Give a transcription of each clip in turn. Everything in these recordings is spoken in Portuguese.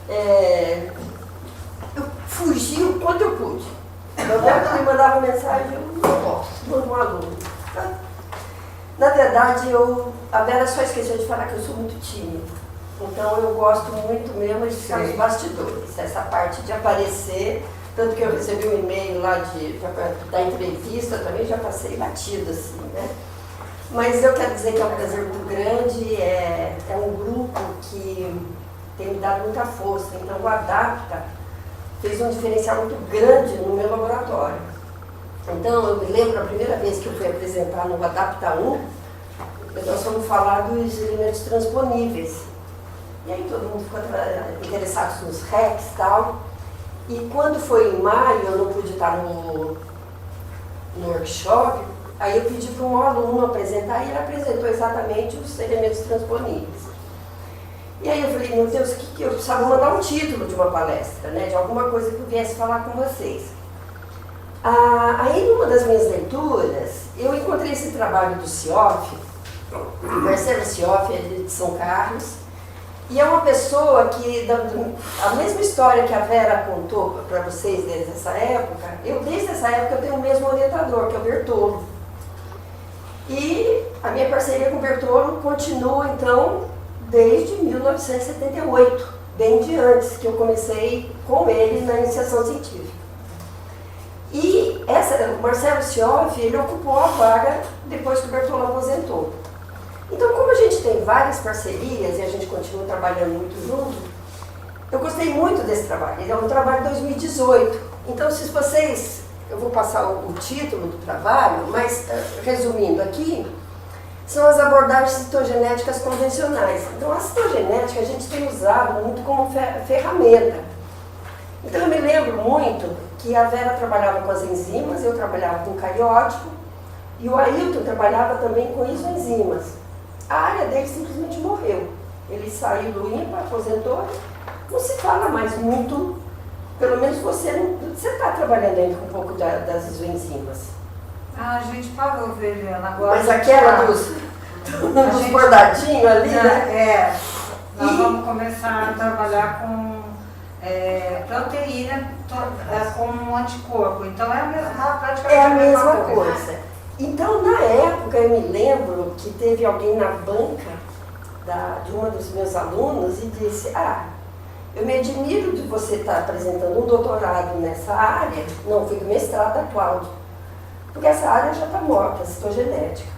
Eu fugi o quanto eu pude. O Roberto me mandava mensagem, eu não posso, mando um aluno. Na verdade, a Vera só esqueceu de falar que eu sou muito tímida. Então eu gosto muito mesmo de ficar nos bastidores, essa parte de aparecer, tanto que eu recebi um e-mail lá da entrevista, também já passei batido assim, né? Mas eu quero dizer que é um prazer muito grande, é um grupo que tem me dado muita força, então o Adapta fez um diferencial muito grande no meu laboratório. Então eu me lembro a primeira vez que eu fui apresentar no Adapta 1, nós fomos falar dos elementos transponíveis. E aí todo mundo ficou interessado nos RECs e tal. E quando foi em maio, eu não pude estar no workshop, aí eu pedi para um aluno apresentar e ele apresentou exatamente os elementos transponíveis. E aí eu falei, meu Deus, o que eu precisava mandar um título de uma palestra, né, de alguma coisa que eu viesse falar com vocês. Aí numa das minhas leituras, eu encontrei esse trabalho do Sioff, Marcelo Sioff, ele é de São Carlos, e é uma pessoa que, a mesma história que a Vera contou para vocês desde essa época, desde essa época eu tenho o mesmo orientador, que é o Bertolo. E a minha parceria com o Bertolo continua, então, desde 1978, bem de antes que eu comecei com ele na iniciação científica. E o Marcelo Sioff, ele ocupou a vaga depois que o Bertolo aposentou. Então, como a gente tem várias parcerias e a gente continua trabalhando muito junto, eu gostei muito desse trabalho. Ele é um trabalho de 2018. Então, se vocês... Eu vou passar o título do trabalho, mas, resumindo aqui, são as abordagens citogenéticas convencionais. Então, a citogenética a gente tem usado muito como ferramenta. Então, eu me lembro muito que a Vera trabalhava com as enzimas, eu trabalhava com cariótipo, e o Ailton trabalhava também com isoenzimas. A área dele simplesmente morreu. Ele saiu do INPA, aposentou, não se fala mais muito, pelo menos você está trabalhando ainda com um pouco das isoenzimas. A gente parou, Veriana, agora. Mas aquela dos bordadinhos ali, né? Nós vamos começar a trabalhar com proteína como um anticorpo, então praticamente a mesma coisa. Então, na época, eu me lembro que teve alguém na banca de uma dos meus alunos e disse, eu me admiro de você estar apresentando um doutorado nessa área, não, foi do mestrado da Cláudia, porque essa área já está morta, a citogenética.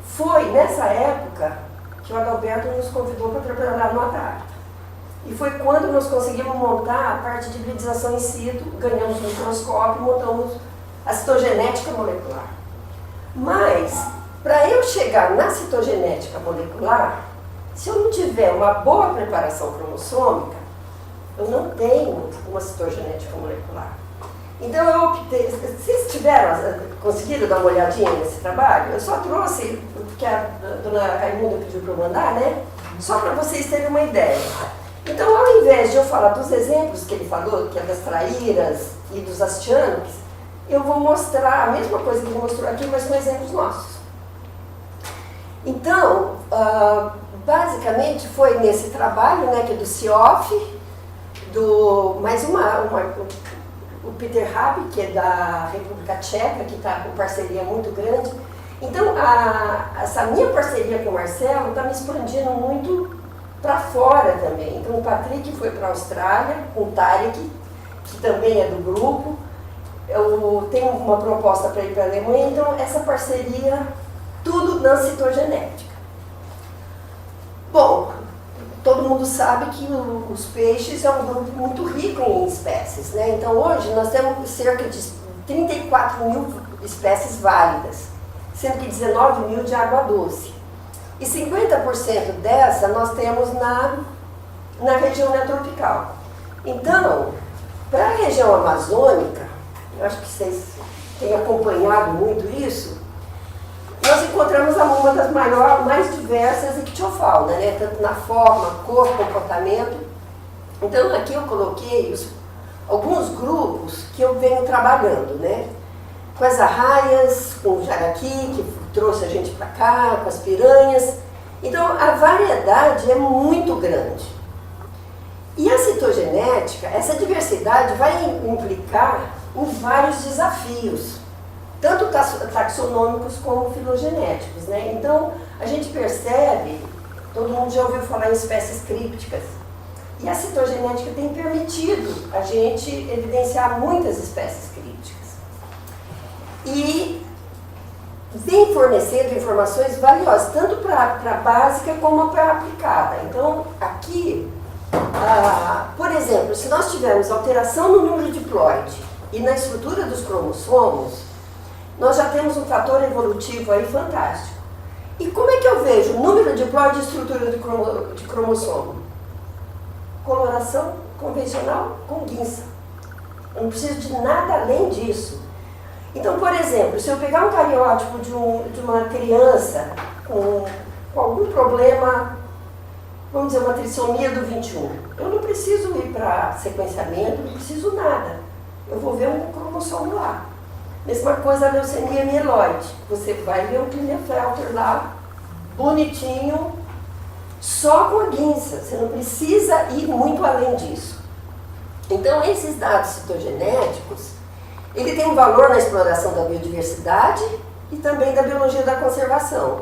Foi nessa época que o Adalberto nos convidou para trabalhar no Adapta. E foi quando nós conseguimos montar a parte de hibridização in situ, ganhamos um microscópio e montamos a citogenética molecular. Mas, para eu chegar na citogenética molecular, se eu não tiver uma boa preparação cromossômica, eu não tenho uma citogenética molecular. Então eu optei, vocês conseguiram dar uma olhadinha nesse trabalho? Eu só trouxe, porque a dona Raimunda pediu para eu mandar, né? Só para vocês terem uma ideia. Então, ao invés de eu falar dos exemplos que ele falou, que é das traíras e dos astianos, eu vou mostrar a mesma coisa que ele mostrou aqui, mas com exemplos nossos. Então, basicamente foi nesse trabalho, né, que é do Sioff, o Peter Rabi, que é da República Tcheca, que está com parceria muito grande. Então, essa minha parceria com o Marcelo está me expandindo muito para fora também. Então, o Patrick foi para a Austrália, com o Tarek, que também é do grupo. Eu tenho uma proposta para ir para a Alemanha, então essa parceria, tudo na citogenética. Bom, todo mundo sabe que os peixes é um grupo muito rico em espécies, né? Então hoje nós temos cerca de 34 mil espécies válidas, sendo que 19 mil de água doce. E 50% dessa nós temos na região neotropical. Então, para a região amazônica, eu acho que vocês têm acompanhado muito isso, nós encontramos uma das mais diversas ictiofauna, né? Tanto na forma, cor, comportamento. Então aqui eu coloquei alguns grupos que eu venho trabalhando, né? Com as arraias, com o jaraqui, que trouxe a gente para cá, com as piranhas. Então a variedade é muito grande. E a citogenética, essa diversidade vai implicar em vários desafios, tanto taxonômicos como filogenéticos, né? Então, a gente percebe, todo mundo já ouviu falar em espécies crípticas, e a citogenética tem permitido a gente evidenciar muitas espécies crípticas. E vem fornecendo informações valiosas, tanto para a básica como para a aplicada. Então, aqui, por exemplo, se nós tivermos alteração no número diploide e na estrutura dos cromossomos, nós já temos um fator evolutivo aí fantástico. E como é que eu vejo o número diploide e estrutura de cromossomo? Coloração convencional com guinça. Eu não preciso de nada além disso. Então, por exemplo, se eu pegar um cariótipo de uma criança com algum problema, vamos dizer, uma trissomia do 21, eu não preciso ir para sequenciamento, não preciso nada. Eu vou ver um cromossomo lá. Mesma coisa a leucemia mieloide. Você vai ver um Klinefelter lá, bonitinho, só com a guinça. Você não precisa ir muito além disso. Então, esses dados citogenéticos, ele tem um valor na exploração da biodiversidade e também da biologia da conservação.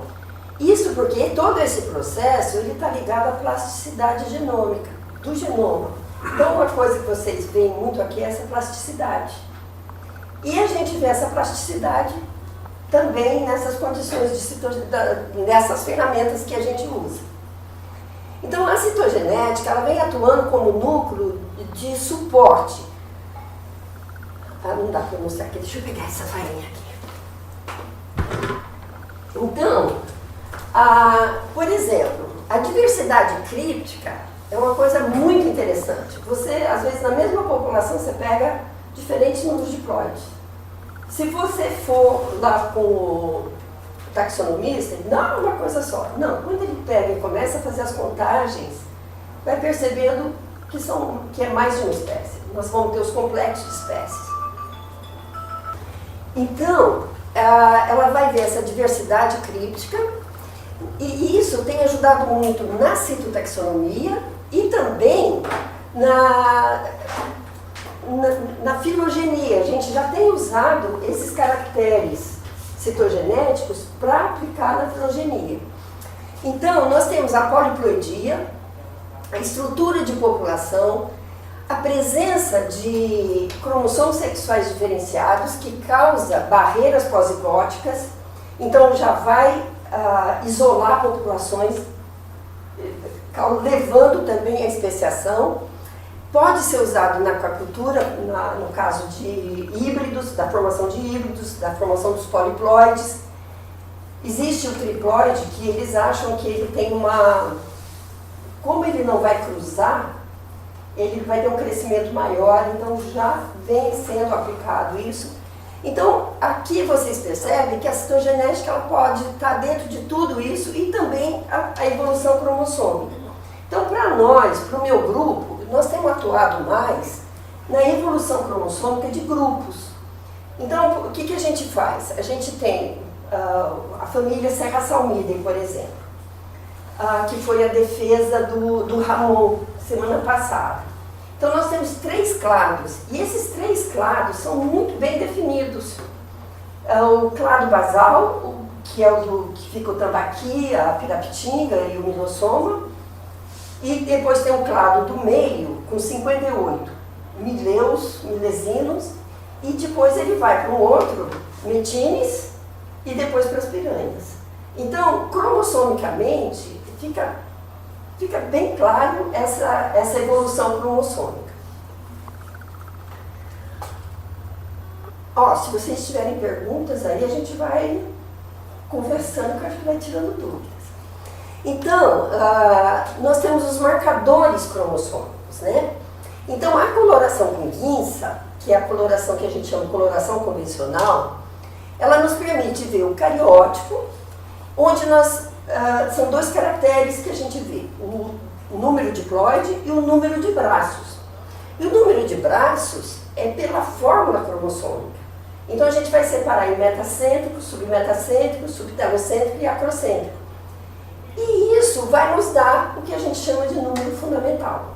Isso porque todo esse processo está ligado à plasticidade genômica, do genoma. Então, uma coisa que vocês veem muito aqui é essa plasticidade. E a gente vê essa plasticidade também nessas condições nessas ferramentas que a gente usa. Então, a citogenética ela vem atuando como núcleo de suporte. Não dá para mostrar aqui, deixa eu pegar essa farinha aqui. Então, por exemplo, a diversidade críptica é uma coisa muito interessante. Você, às vezes, na mesma população, você pega diferentes números de diploides. Se você for lá com o taxonomista, não é uma coisa só. Não, quando ele pega e começa a fazer as contagens, vai percebendo que é mais de uma espécie. Nós vamos ter os complexos de espécies. Então, ela vai ver essa diversidade críptica e isso tem ajudado muito na citotaxonomia e também na filogenia. A gente já tem usado esses caracteres citogenéticos para aplicar na filogenia. Então, nós temos a poliploidia, a estrutura de população, a presença de cromossomos sexuais diferenciados que causa barreiras pós-zigóticas, então já vai isolar populações, levando também à especiação. Pode ser usado na aquacultura, no caso de híbridos, da formação de híbridos, da formação dos poliploides. Existe o triploide que eles acham que ele tem como ele não vai cruzar, ele vai ter um crescimento maior, então já vem sendo aplicado isso. Então, aqui vocês percebem que a citogenética ela pode estar dentro de tudo isso e também a evolução cromossômica. Então, para nós, para o meu grupo, nós temos atuado mais na evolução cromossômica de grupos. Então, o que a gente faz? A gente tem a família Serra Salmidem, por exemplo, que foi a defesa do Ramon, semana passada. Então, nós temos 3 clados, e esses 3 clados são muito bem definidos. O clado basal, que é o que fica o tambaqui, a pirapitinga e o milossoma, e depois tem o clado do meio, com 58 mileus, milesinos, e depois ele vai para um outro, metines, e depois para as piranhas. Então, cromossomicamente, fica bem claro essa evolução cromossômica. Se vocês tiverem perguntas, aí a gente vai conversando, que a gente vai tirando dúvidas. Então, nós temos os marcadores cromossômicos, né? Então, a coloração com guinça, que é a coloração que a gente chama de coloração convencional, ela nos permite ver o cariótipo, onde são 2 caracteres que a gente vê, o número diploide e o número de braços. E o número de braços é pela fórmula cromossômica. Então a gente vai separar em metacêntrico, submetacêntrico, subtelocêntrico e acrocêntrico. E isso vai nos dar o que a gente chama de número fundamental.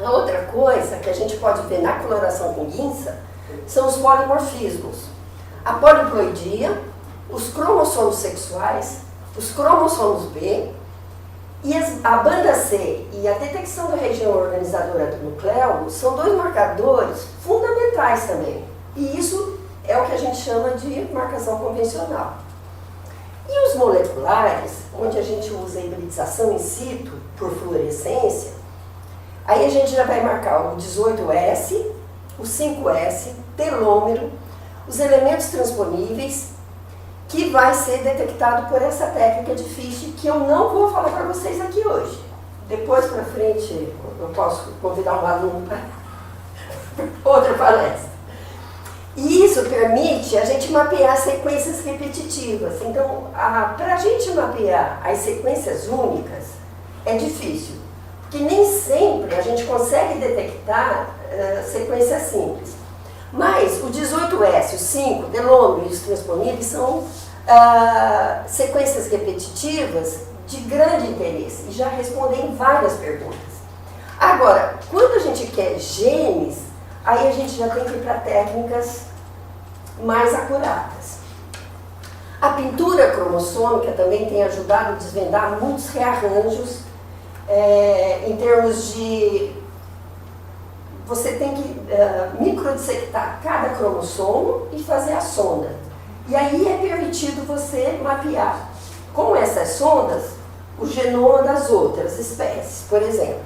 A outra coisa que a gente pode ver na coloração com guinça são os polimorfismos. A poliploidia, os cromossomos sexuais, os cromossomos B, e a banda C e a detecção da região organizadora do nucleolo são dois marcadores fundamentais também. E isso é o que a gente chama de marcação convencional. E os moleculares, onde a gente usa a hibridização in situ por fluorescência, aí a gente já vai marcar o 18S, o 5S, telômero, os elementos transponíveis, que vai ser detectado por essa técnica de Fisch, que eu não vou falar para vocês aqui hoje. Depois para frente eu posso convidar um aluno para outra palestra. E isso permite a gente mapear sequências repetitivas. Então, para a gente mapear as sequências únicas, é difícil, porque nem sempre a gente consegue detectar sequências simples. Mas o 18S, o 5, telômero e os transponíveis são sequências repetitivas de grande interesse e já respondem várias perguntas. Agora, quando a gente quer genes, aí a gente já tem que ir para técnicas mais acuradas. A pintura cromossômica também tem ajudado a desvendar muitos rearranjos em termos de... Você tem que microdissectar cada cromossomo e fazer a sonda. E aí é permitido você mapear com essas sondas o genoma das outras espécies, por exemplo.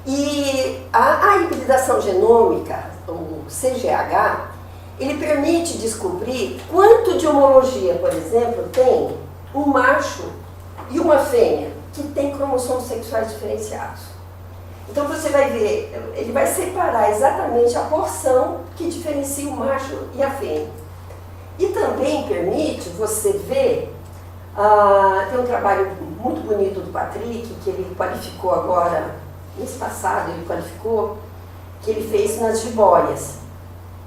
E a hibridação genômica, o CGH, ele permite descobrir quanto de homologia, por exemplo, tem um macho e uma fêmea que tem cromossomos sexuais diferenciados. Então você vai ver, ele vai separar exatamente a porção que diferencia o macho e a fêmea. E também permite você ver, tem um trabalho muito bonito do Patrick, que ele qualificou agora, mês passado ele qualificou, que ele fez nas jiboias.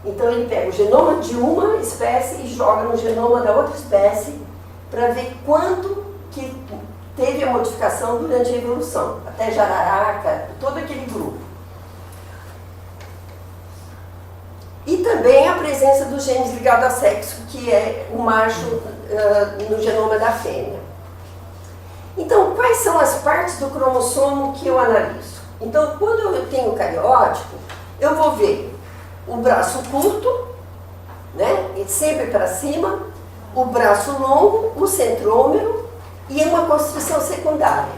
Então ele pega o genoma de uma espécie e joga no genoma da outra espécie para ver quanto que teve a modificação durante a evolução, até jararaca, todo aquele grupo. E também a presença dos genes ligados a sexo, que é o macho no genoma da fêmea. Então, quais são as partes do cromossomo que eu analiso? Então, quando eu tenho o cariótipo, eu vou ver o braço curto, né, e sempre para cima, o braço longo, o centrômero e uma constrição secundária.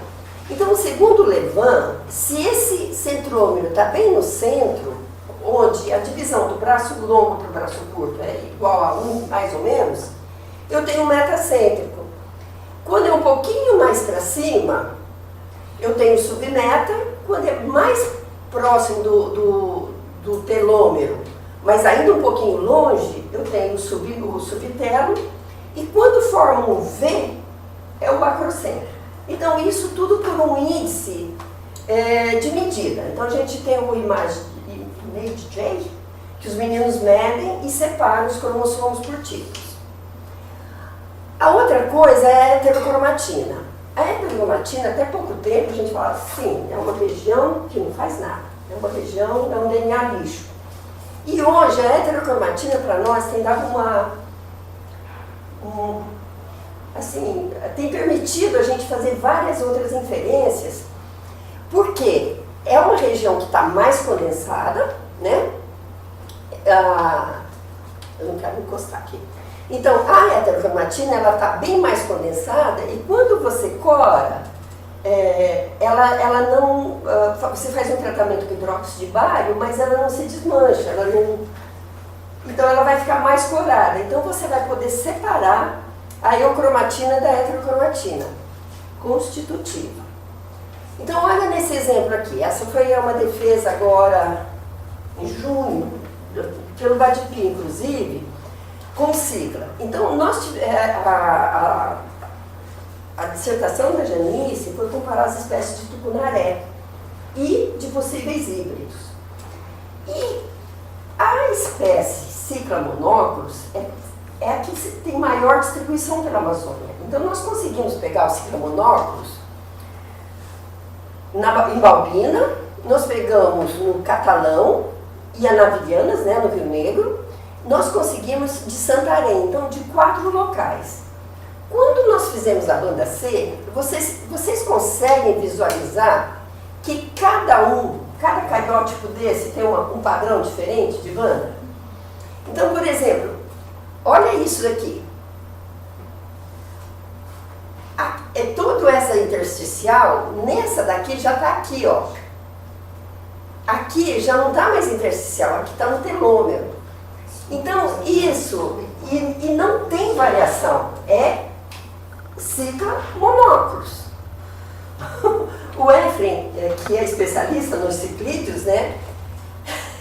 Então, segundo o Levan, se esse centrômero está bem no centro, onde a divisão do braço longo para o braço curto é igual a 1, mais ou menos, eu tenho um metacêntrico. Quando é um pouquinho mais para cima, eu tenho submeta. Quando é mais próximo do telômero, mas ainda um pouquinho longe, eu tenho o subtelo. E quando forma um V, é o macrocêntrico. Então, isso tudo por um índice de medida. Então, a gente tem o ImageJ, que os meninos medem e separam os cromossomos por tipos. A outra coisa é a heterocromatina. A heterocromatina, até pouco tempo, a gente falava assim, é uma região que não faz nada. É uma região, é um DNA lixo. E hoje a heterocromatina para nós tem dado assim, tem permitido a gente fazer várias outras inferências, porque é uma região que está mais condensada, né? Eu não quero encostar aqui. Então, a heterocromatina, ela está bem mais condensada e quando você cora, ela não... você faz um tratamento com hidróxido de bário, mas ela não se desmancha, então ela vai ficar mais corada. Então você vai poder separar a eucromatina da heterocromatina constitutiva. Então olha nesse exemplo aqui, essa foi uma defesa agora em junho, pelo Badipim, inclusive, com sigla. Então a dissertação da Janice foi comparar as espécies de tucunaré e de possíveis híbridos. E a espécie Cyclamonóculos é a que tem maior distribuição pela Amazônia. Então nós conseguimos pegar o Cyclamonóculos em Balbina nós pegamos no Catalão e Anavilhanas, né, no Rio Negro, nós conseguimos de Santarém, então de 4 locais. Quando nós fizemos a banda C, vocês conseguem visualizar que cada cariótipo desse tem um padrão diferente de banda? Então, por exemplo, olha isso daqui. Toda essa intersticial, nessa daqui já está aqui, ó. Aqui já não está mais intersticial, aqui está no telômero. Então, isso, e não tem variação, é cicla monóculos. O Efren, que é especialista nos ciclídeos, né,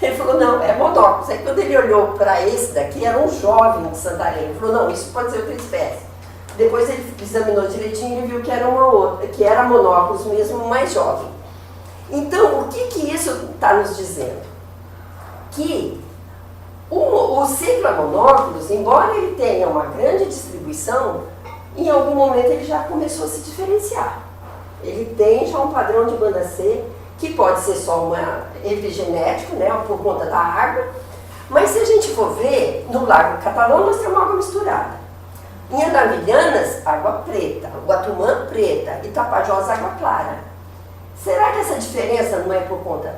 ele falou, não, é monóculos. Aí quando ele olhou para esse daqui, era um jovem de Santarém, ele falou, não, isso pode ser outra espécie. Depois ele examinou direitinho e viu que era uma outra, que era monóculos mesmo, mais jovem. Então, o que isso está nos dizendo? Que o ciclo monóculos, embora ele tenha uma grande distribuição, em algum momento ele já começou a se diferenciar. Ele tem já um padrão de banda C, que pode ser só uma epigenético, né, por conta da água, mas se a gente for ver, no Lago Catalão nós temos água misturada. Em Anavilhanas, água preta, Guatumã, preta, e Tapajós, água clara. Será que essa diferença não é por conta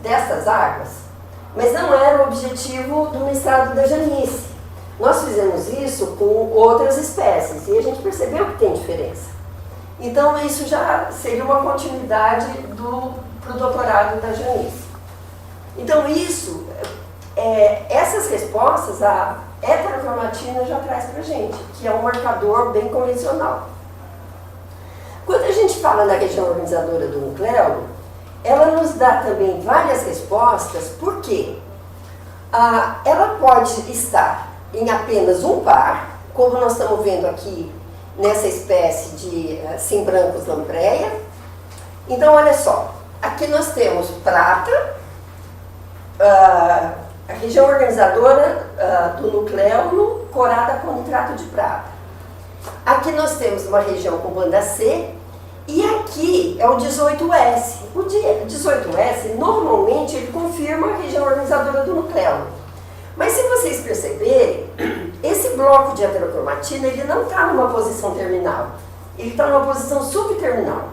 dessas águas? Mas não era o objetivo do mestrado da Janice. Nós fizemos isso com outras espécies e a gente percebeu que tem diferença. Então isso já seria uma continuidade para o doutorado da Janice. Então isso, essas respostas, a heterocromatina já traz para a gente, que é um marcador bem convencional. Quando a gente fala na região organizadora do nucleolo, ela nos dá também várias respostas, porque ela pode estar em apenas um par, como nós estamos vendo aqui nessa espécie de simbrancos lampreia. Então, olha só, aqui nós temos prata, a região organizadora do nucleolo corada com nitrato de prata. Aqui nós temos uma região com banda C, e aqui é o 18S. O 18S, normalmente, ele confirma a região organizadora do nucleolo. Mas se vocês perceberem, esse bloco de heterocromatina, ele não está numa posição terminal. Ele está numa posição subterminal.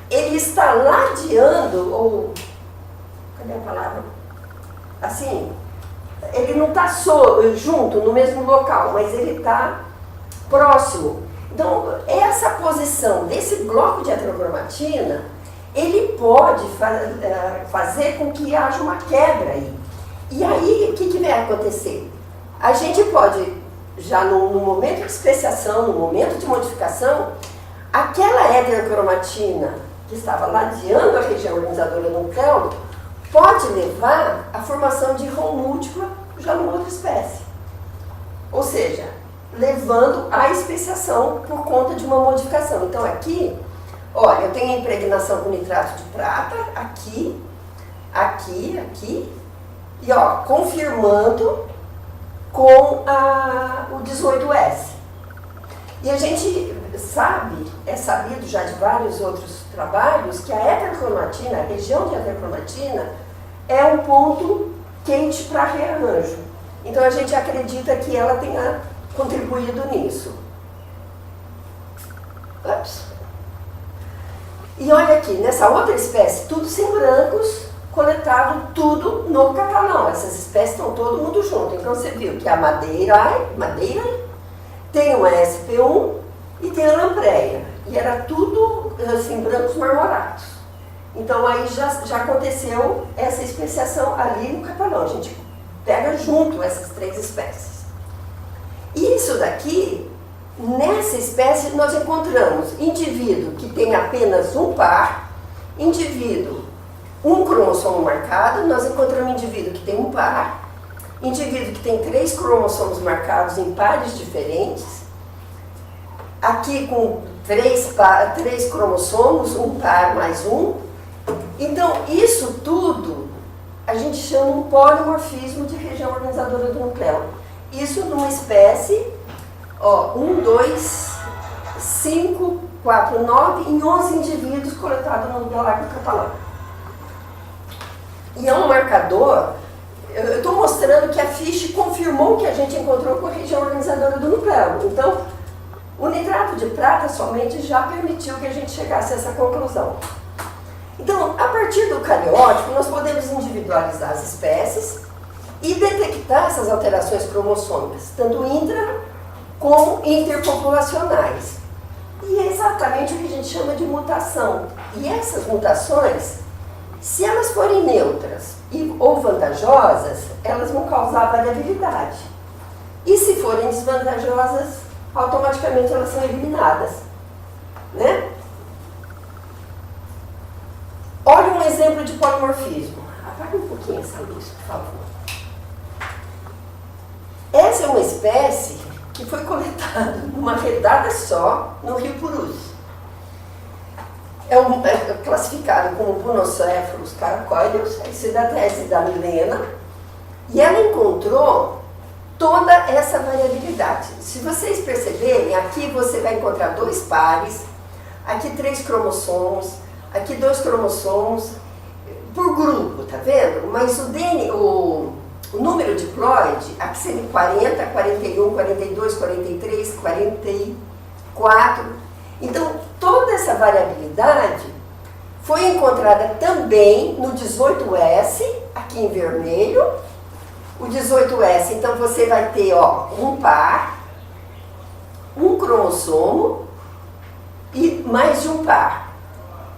Ele está ladeando, ou... cadê a palavra? Assim, ele não está junto, no mesmo local, mas ele está próximo. Então, essa posição desse bloco de heterocromatina, ele pode fazer com que haja uma quebra aí. E aí, o que vai acontecer? A gente pode, já no momento de especiação, no momento de modificação, aquela heterocromatina que estava ladeando a região organizadora do nucleolo, pode levar à formação de ROM múltipla já numa outra espécie. Ou seja, levando à especiação por conta de uma modificação. Então aqui, olha, eu tenho a impregnação com nitrato de prata, aqui, e ó, confirmando com o 18S. E a gente sabe, é sabido já de vários outros trabalhos, que a heterocromatina, a região de heterocromatina, é um ponto quente para rearranjo. Então a gente acredita que ela tenha contribuído nisso. Ups. E olha aqui, nessa outra espécie, tudo sem brancos, coletado tudo no Catalão. Essas espécies estão todo mundo junto. Então você viu que a madeira tem uma SP1 e tem a lampreia. E era tudo assim, brancos marmorados. Então aí já aconteceu essa especiação ali no Catalão. A gente pega junto essas 3 espécies. Isso daqui, nessa espécie, nós encontramos indivíduo que tem apenas um par, indivíduo, um cromossomo marcado, nós encontramos indivíduo que tem um par, indivíduo que tem 3 cromossomos marcados em pares diferentes, aqui com 3 cromossomos, um par mais um. Então, isso tudo a gente chama um polimorfismo de região organizadora do nucleolo. Isso numa espécie, ó, 1, 2, 549 em 11 indivíduos coletados no galáctico catalão. E é um marcador, eu estou mostrando que a Fisch confirmou que a gente encontrou com a região organizadora do nucleolo. Então, o nitrato de prata somente já permitiu que a gente chegasse a essa conclusão. Então, a partir do cariótipo, nós podemos individualizar as espécies e detectar essas alterações cromossômicas, tanto intra como interpopulacionais. E é exatamente o que a gente chama de mutação. E essas mutações, se elas forem neutras ou vantajosas, elas vão causar variabilidade. E se forem desvantajosas, automaticamente elas são eliminadas, né? Olha um exemplo de polimorfismo. Apaga um pouquinho essa luz, por favor. Essa é uma espécie que foi coletada numa redada só no Rio Purus. É classificado como Bunocéphalus caracoideus, essa é da tese da Milena, e ela encontrou toda essa variabilidade. Se vocês perceberem, aqui você vai encontrar 2 pares, aqui 3 cromossomos, aqui 2 cromossomos, por grupo, tá vendo? Mas o número diploide, aqui seria 40, 41, 42, 43, 44. Então, toda essa variabilidade foi encontrada também no 18S, aqui em vermelho. O 18S, então você vai ter, ó, um par, um cromossomo e mais de um par.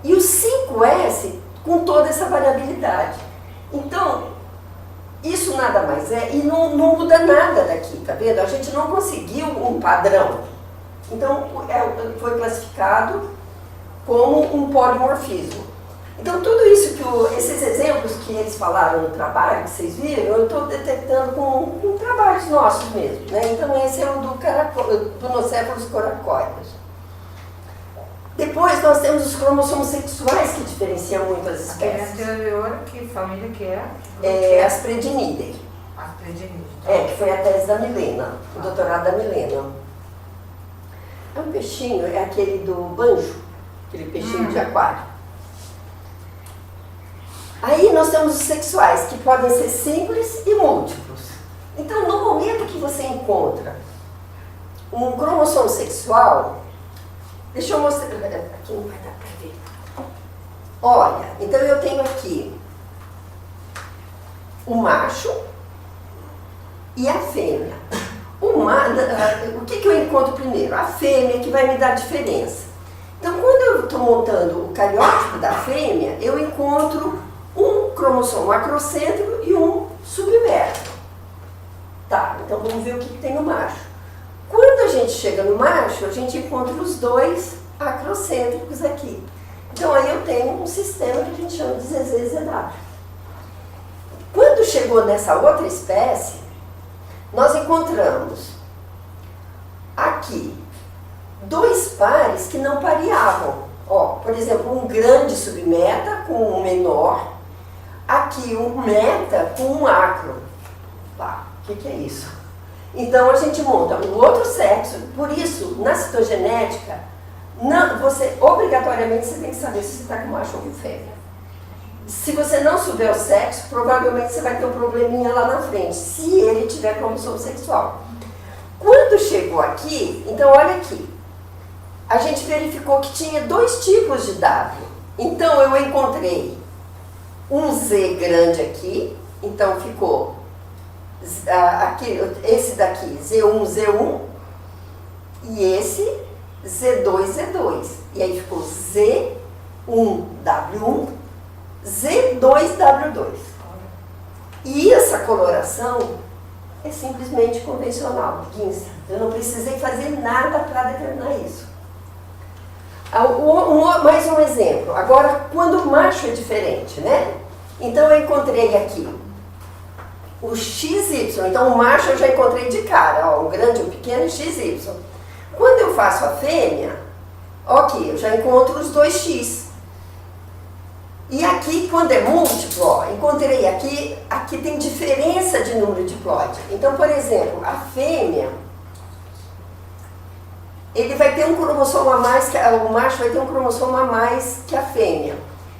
E o 5S com toda essa variabilidade. Então, isso nada mais é, e não muda nada daqui, tá vendo? A gente não conseguiu um padrão. Então, foi classificado como um polimorfismo. Então, tudo isso esses exemplos que eles falaram no trabalho, que vocês viram, eu estou detectando com trabalhos nossos mesmo, né? Então, esse é o do Bunocéphalus caracoideus. Depois, nós temos os cromossomos sexuais que diferenciam muito as espécies. Aquele anterior, que família que é? É Aspredinidae. Aspredinidae. Que foi a tese da Milena, o doutorado da Milena. É um peixinho, é aquele do banjo, aquele peixinho de aquário. Aí nós temos os sexuais, que podem ser simples e múltiplos. Então, no momento que você encontra um cromossomo sexual, deixa eu mostrar, aqui não vai dar para ver. Olha, então eu tenho aqui o macho e a fêmea. O que eu encontro primeiro? A fêmea, que vai me dar diferença. Então, quando eu estou montando o cariótipo da fêmea, eu encontro um cromossomo acrocêntrico e um submétrico. Tá, então vamos ver o que tem no macho. Quando a gente chega no macho, a gente encontra os 2 acrocêntricos aqui. Então aí eu tenho um sistema que a gente chama de ZZZW. Quando chegou nessa outra espécie, nós encontramos aqui 2 pares que não pareavam. Ó, por exemplo, um grande submeta com um menor, aqui um meta com um acro. Tá, o que é isso? Então a gente monta o outro sexo, por isso, na citogenética, obrigatoriamente você tem que saber se você está com macho ou com fêmea. Se você não souber o sexo, provavelmente você vai ter um probleminha lá na frente, se ele tiver cromossomo sexual. Quando chegou aqui, então olha aqui, a gente verificou que tinha 2 tipos de W. Então eu encontrei um Z grande aqui, então ficou aqui, esse daqui Z1, Z1, e esse Z2, Z2. E aí ficou Z1W1, Z2W2. E essa coloração é simplesmente convencional, Guinza. Eu não precisei fazer nada para determinar isso. Mais um exemplo. Agora, quando o macho é diferente, né? Então eu encontrei aqui o XY. Então o macho eu já encontrei de cara, ó, um grande, um pequeno XY. Quando eu faço a fêmea, ok, eu já encontro os 2X. E aqui, quando é múltiplo, ó, encontrei aqui tem diferença de número diploide. Então, por exemplo, a fêmea, ele vai ter um cromossomo a mais, o macho vai ter um cromossomo a mais que a fêmea.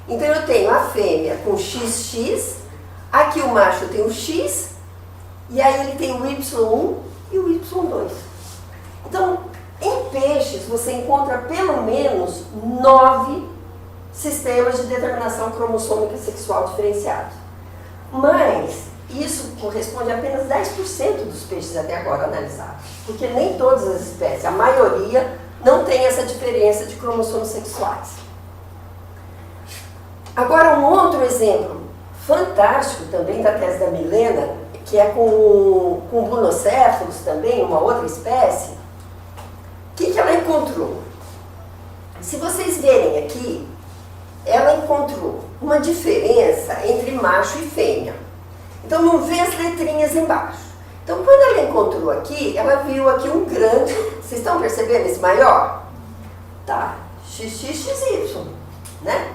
Então eu tenho a fêmea com XX, aqui o macho tem o X, e aí ele tem o Y1 e o Y2. Então, em peixes você encontra pelo menos 9 sistemas de determinação cromossômica sexual diferenciados. Mas isso corresponde a apenas 10% dos peixes até agora analisados. Porque nem todas as espécies, a maioria, não tem essa diferença de cromossomos sexuais. Agora, um outro exemplo fantástico também da tese da Milena, que é com bunocéfalos também, uma outra espécie. O que ela encontrou? Se vocês verem aqui, ela encontrou uma diferença entre macho e fêmea. Então não vê as letrinhas embaixo. Então quando ela encontrou aqui, ela viu aqui um grande, vocês estão percebendo esse maior? Tá, XXXY, né?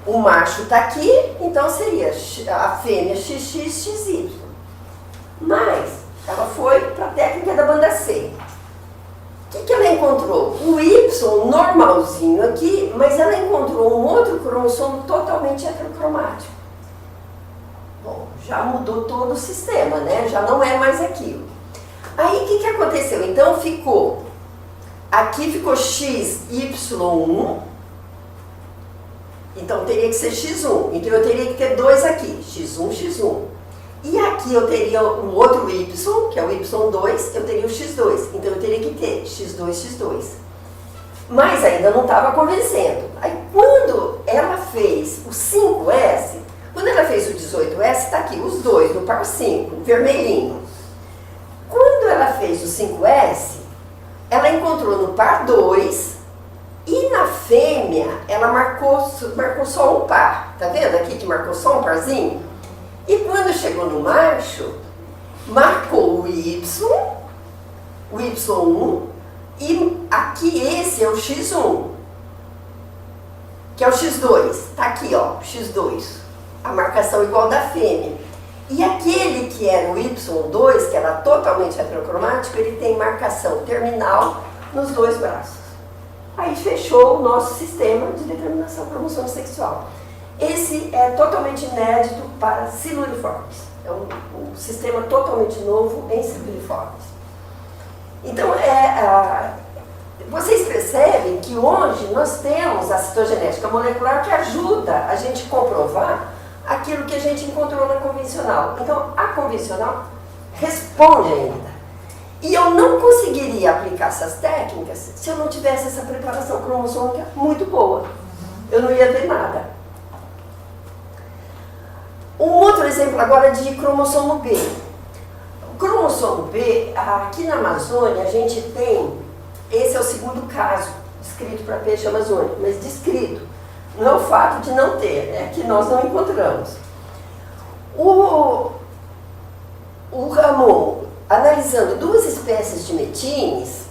O macho está aqui, então seria a fêmea XXXY. Mas ela foi para a técnica da banda C. O que ela encontrou? O Y normalzinho aqui, mas ela encontrou um outro cromossomo totalmente heterocromático. Bom, já mudou todo o sistema, né? Já não é mais aquilo. Aí o que aconteceu? Então aqui ficou XY1, então teria que ser X1, então eu teria que ter dois aqui, X1, X1. E aqui eu teria o outro Y, que é o Y2, eu teria o X2. Então eu teria que ter X2, X2. Mas ainda não estava convencendo. Aí quando ela fez o 5S, quando ela fez o 18S, está aqui os dois, no par 5, vermelhinho. Quando ela fez o 5S, ela encontrou no par 2 e na fêmea ela marcou só um par. Tá vendo aqui que marcou só um parzinho? E quando chegou no macho, marcou o Y1, e aqui esse é o X1, que é o X2. Tá aqui, ó, X2, a marcação igual da fêmea. E aquele que era o Y2, que era totalmente heterocromático, ele tem marcação terminal nos dois braços. Aí fechou o nosso sistema de determinação cromossômica sexual. Esse é totalmente inédito para siluriformes. É um sistema totalmente novo em siluriformes. Então, vocês percebem que hoje nós temos a citogenética molecular que ajuda a gente comprovar aquilo que a gente encontrou na convencional. Então, a convencional responde ainda. E eu não conseguiria aplicar essas técnicas se eu não tivesse essa preparação cromossômica muito boa. Eu não ia ver nada. Um outro exemplo agora de cromossomo B. O cromossomo B, aqui na Amazônia, a gente tem, esse é o segundo caso descrito para peixe amazônico, mas descrito. Não é o fato de não ter, é que nós não encontramos. O Ramon, analisando duas espécies de metines,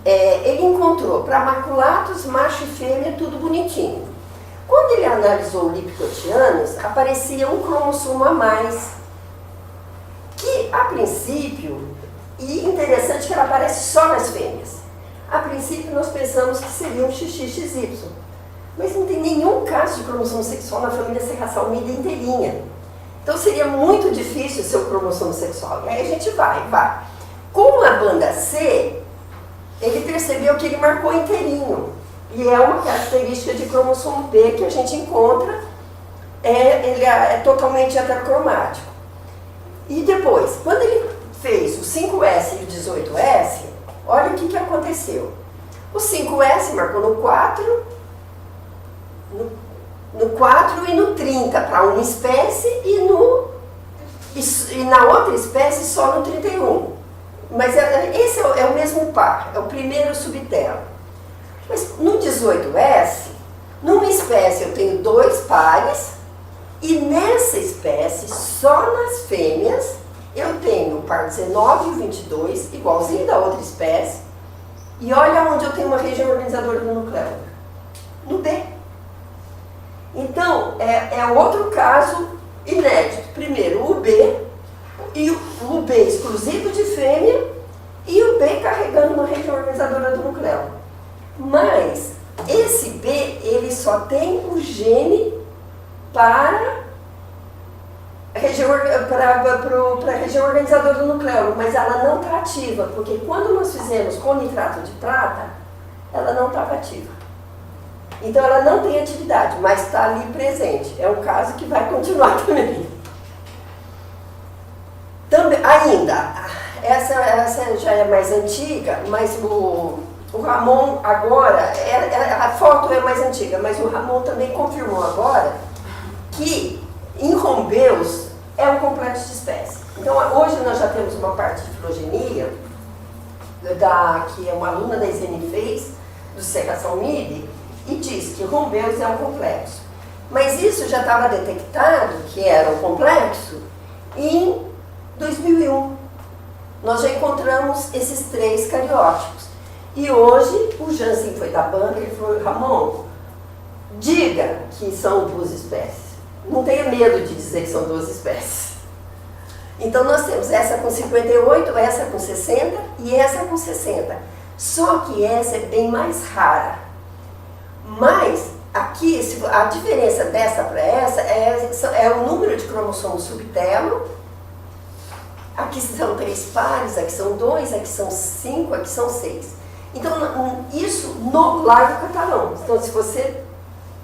ele encontrou para maculatos, macho e fêmea, tudo bonitinho. Quando ele analisou o Lipcotianus, aparecia um cromossomo a mais, que a princípio, e interessante que ela aparece só nas fêmeas, a princípio nós pensamos que seria um XXXY, mas não tem nenhum caso de cromossomo sexual na família serrasalmida inteirinha. Então seria muito difícil ser o cromossomo sexual. E aí a gente vai. Com a banda C, ele percebeu que ele marcou inteirinho. E é uma característica de cromossomo B que a gente encontra, ele é totalmente heterocromático. E depois, quando ele fez o 5S e o 18S, olha o que aconteceu. O 5S marcou no 4, no 4 e no 30 para uma espécie e na outra espécie só no 31. Mas esse é o mesmo par, é o primeiro subtelo. Mas no 18S, numa espécie eu tenho dois pares e nessa espécie, só nas fêmeas, eu tenho o par 19 e o 22, igualzinho da outra espécie. E olha onde eu tenho uma região organizadora do nucleômetro. No B. Então, é outro caso inédito. Primeiro, o B, e o B exclusivo de fêmea, e o B carregando uma região organizadora do nucleômetro. gene para a região organizadora do nucleolo, mas ela não está ativa, porque quando nós fizemos com nitrato de prata, ela não estava ativa. Então ela não tem atividade, mas está ali presente. É um caso que vai continuar também. Ainda, essa já é mais antiga, mas o Ramon agora, a foto é mais antiga, mas o Ramon também confirmou agora que em Rombeus é um complexo de espécies. Então hoje nós já temos uma parte de filogenia, que é uma aluna da ISN fez, do Serração MIDI, e diz que Rombeus é um complexo. Mas isso já estava detectado que era um complexo em 2001. Nós já encontramos esses 3 cariótipos. E hoje o Jansen foi da banca e falou: Ramon, diga que são 2 espécies. Não tenha medo de dizer que são 2 espécies. Então nós temos essa com 58, essa com 60 e essa com 60. Só que essa é bem mais rara. Mas aqui a diferença dessa para essa é o número de cromossomos subtelo. Aqui são 3 pares, aqui são 2, aqui são 5, aqui são 6. Então, isso no Largo Catalão. Então, se você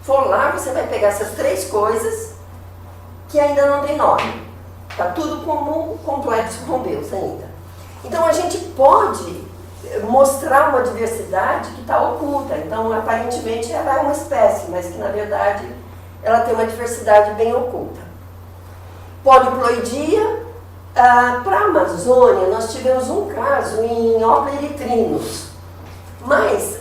for lá, você vai pegar essas 3 coisas que ainda não tem nome. Está tudo como um complexo Rombeus ainda. Então, a gente pode mostrar uma diversidade que está oculta. Então, aparentemente, ela é uma espécie, mas que, na verdade, ela tem uma diversidade bem oculta. Poliploidia. Para a Amazônia, nós tivemos um caso em Opleritrinos, mas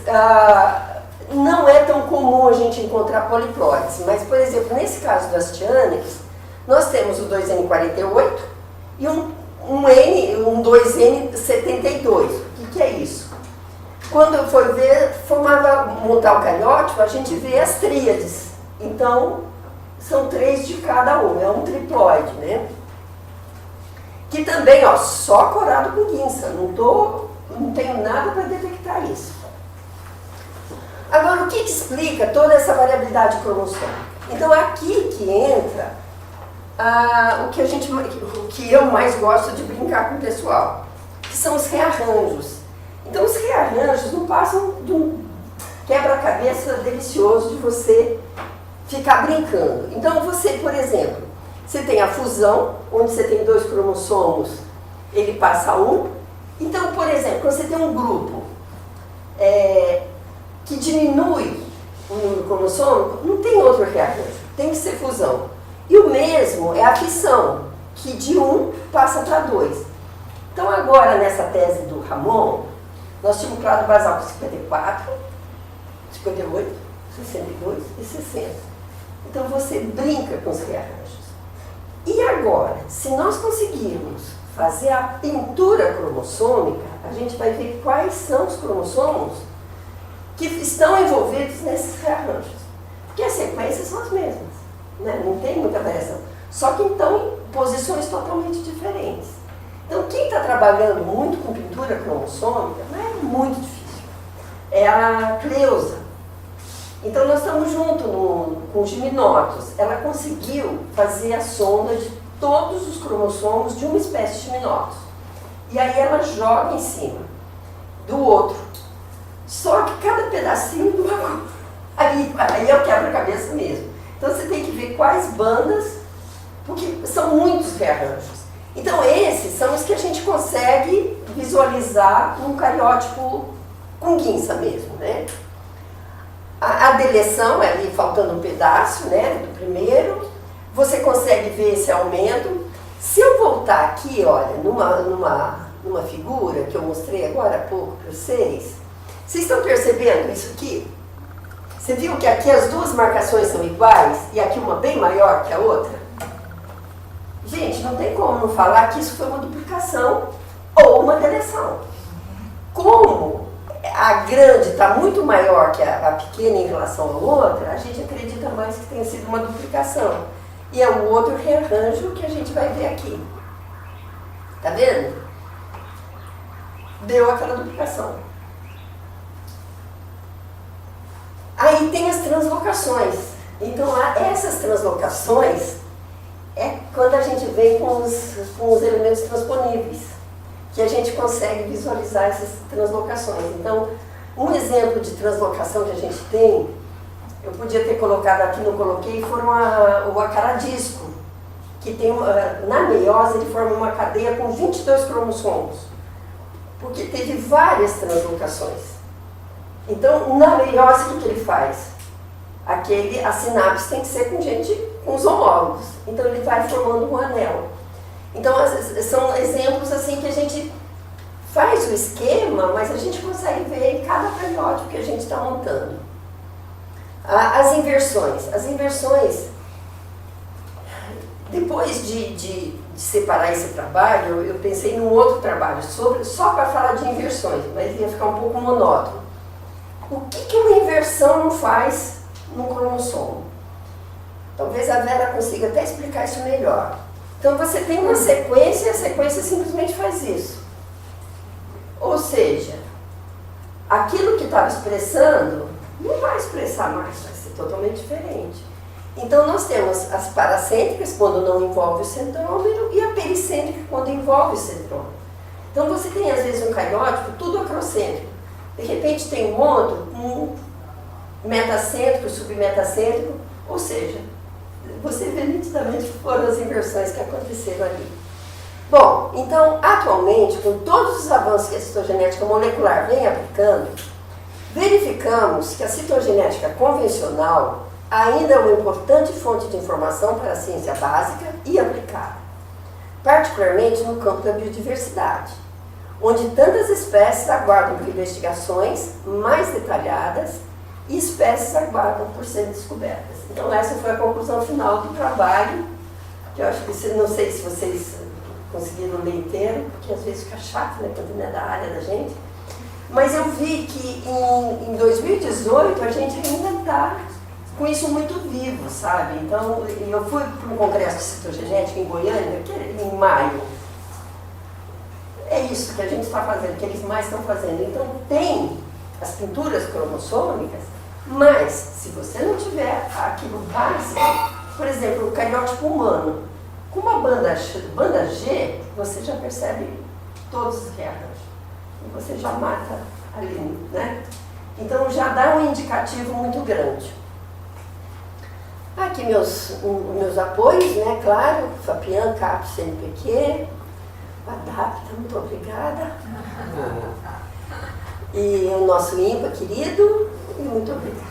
não é tão comum a gente encontrar poliploides. Mas, por exemplo, nesse caso das Tiânex, nós temos o 2N48 e um 2N72. O que é isso? Quando foi ver, montar o cariótipo, a gente vê as tríades. Então, são 3 de cada um, é um triploide, né? Que também, ó, só corado com guinça, não tenho nada para detectar isso. Agora, o que explica toda essa variabilidade cromossômica? Então, é aqui que entra o que eu mais gosto de brincar com o pessoal, que são os rearranjos. Então, os rearranjos não passam de um quebra-cabeça delicioso de você ficar brincando. Então, você, por exemplo, você tem a fusão, onde você tem 2 cromossomos, ele passa 1. Então, por exemplo, quando você tem um grupo que diminui o número cromossômico, não tem outro rearranjo, tem que ser fusão. E o mesmo é a fissão, que de 1 passa para 2. Então, agora, nessa tese do Ramon, nós tínhamos um clado basal com 54, 58, 62 e 60. Então, você brinca com os rearranjos. E agora, se nós conseguirmos fazer a pintura cromossômica, a gente vai ver quais são os cromossomos que estão envolvidos nesses rearranjos. Porque as sequências são as mesmas, né? Não tem muita variação. Só que então em posições totalmente diferentes. Então quem está trabalhando muito com pintura cromossômica não é muito difícil. É a Cleusa. Então nós estamos junto com os giminotos. Ela conseguiu fazer a sonda de todos os cromossomos de uma espécie de giminotos. E aí ela joga em cima do outro. Só que cada pedacinho de uma coisa. Aí é o quebra-cabeça mesmo. Então você tem que ver quais bandas, porque são muitos rearranjos. Então esses são os que a gente consegue visualizar num cariótipo com guinça mesmo, né? A deleção é ali faltando um pedaço, né, do primeiro. Você consegue ver esse aumento. Se eu voltar aqui, olha, numa figura que eu mostrei agora há pouco para vocês estão percebendo isso aqui? Você viu que aqui as 2 marcações são iguais e aqui uma bem maior que a outra? Gente, não tem como não falar que isso foi uma duplicação ou uma deleção. Como a grande está muito maior que a pequena em relação à outra, a gente acredita mais que tenha sido uma duplicação. E é o outro rearranjo que a gente vai ver aqui. Tá vendo? Deu aquela duplicação. Aí tem as translocações. Então, essas translocações é quando a gente vem com os elementos transponíveis, que a gente consegue visualizar essas translocações. Então, um exemplo de translocação que a gente tem, eu podia ter colocado aqui, não coloquei, foram o acaradisco, que tem na meiose ele forma uma cadeia com 22 cromossomos, porque teve várias translocações. Então, na meiose, o que ele faz? A sinapse tem que ser com os homólogos. Então, ele vai formando um anel. Então, são exemplos assim que a gente faz o esquema, mas a gente consegue ver em cada periódico que a gente está montando. As inversões. As inversões, depois de separar esse trabalho, eu pensei num outro trabalho só para falar de inversões, mas ia ficar um pouco monótono. O que uma inversão não faz no cromossomo? Talvez a Vera consiga até explicar isso melhor. Então você tem uma sequência e a sequência simplesmente faz isso. Ou seja, aquilo que estava expressando não vai expressar mais, vai ser totalmente diferente. Então nós temos as paracêntricas quando não envolve o centrômero e a pericêntrica quando envolve o centrômero. Então você tem às vezes um cariótipo tudo acrocêntrico. De repente tem um outro, um metacêntrico, submetacêntrico, ou seja, você vê nitidamente que foram as inversões que aconteceram ali. Bom, então, atualmente, com todos os avanços que a citogenética molecular vem aplicando, verificamos que a citogenética convencional ainda é uma importante fonte de informação para a ciência básica e aplicada, particularmente no campo da biodiversidade, onde tantas espécies aguardam por investigações mais detalhadas e espécies aguardam por serem descobertas. Então essa foi a conclusão final do trabalho, que eu acho que não sei se vocês conseguiram ler inteiro, porque às vezes fica chato, né, quando não é da área da gente. Mas eu vi que em 2018 a gente ainda está com isso muito vivo, sabe? Então eu fui para um congresso de citogenética em Goiânia, que é em maio. É isso que a gente está fazendo, que eles mais estão fazendo. Então tem as pinturas cromossômicas, mas se você não tiver aquilo básico, por exemplo, o cariótipo humano, com uma banda G, você já percebe todos os reatores. E você já mata ali, né? Então já dá um indicativo muito grande. Aqui meus apoios, né? Claro, FAPIAN, CAPES, CNPq, Adapta, muito obrigada. E o nosso INPA querido, e muito obrigada.